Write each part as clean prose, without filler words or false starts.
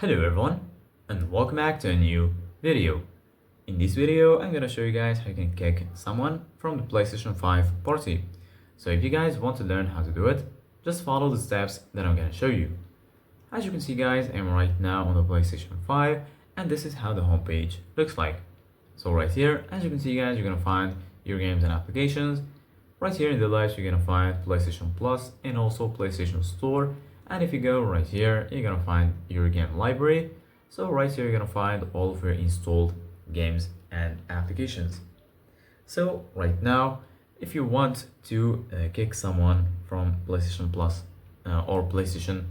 Hello everyone and welcome back to a new video. In this video I'm gonna show you guys how you can kick someone from the PlayStation 5 party. So if you guys want to learn how to do it, just follow the steps that I'm gonna show you. As you can see guys, I'm right now on the PlayStation 5 and this is how the homepage looks like. So right here, as you can see guys, you're gonna find your games and applications. Right here in the left you're gonna find PlayStation Plus and also PlayStation Store. And if you go right here, you're gonna find your game library. So right here, you're gonna find all of your installed games and applications. So right now, if you want to kick someone from PlayStation Plus or PlayStation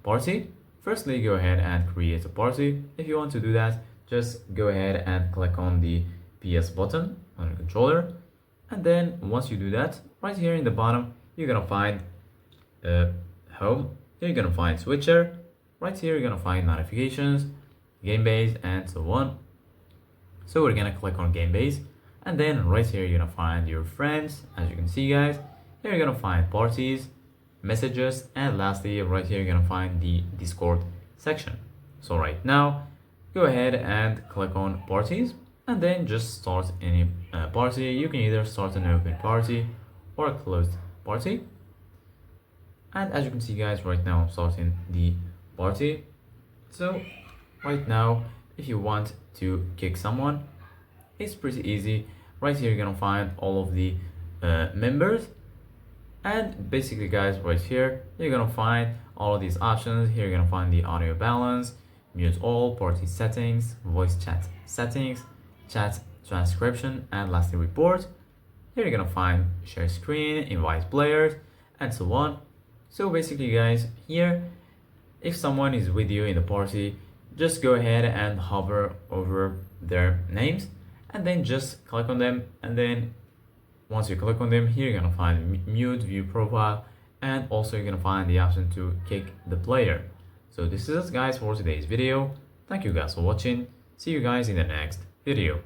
Party, firstly, go ahead and create a party. If you want to do that, just go ahead and click on the PS button on your controller. And then once you do that, right here in the bottom, you're gonna find home. Here you're gonna find switcher. Right here you're gonna find notifications, game base, and so on. So we're gonna click on game base, and then right here you're gonna find your friends. As you can see guys, here you're gonna find parties, messages, and lastly right here you're gonna find the Discord section. So right now go ahead and click on parties and then just start any party. You can either start an open party or a closed party. And as you can see guys, right now I'm starting the party. So right now, if you want to kick someone, it's pretty easy. Right here you're gonna find all of the members, and basically guys, right here you're gonna find all of these options. Here you're gonna find the audio balance, mute all, party settings, voice chat settings, chat transcription, and lastly report. Here you're gonna find share screen, invite players, and so on. So basically guys, here if someone is with you in the party, just go ahead and hover over their names and then just click on them, and then once you click on them, here you're gonna find mute, view profile, and also you're gonna find the option to kick the player. So this is it guys for today's video. Thank you guys for watching. See you guys in the next video.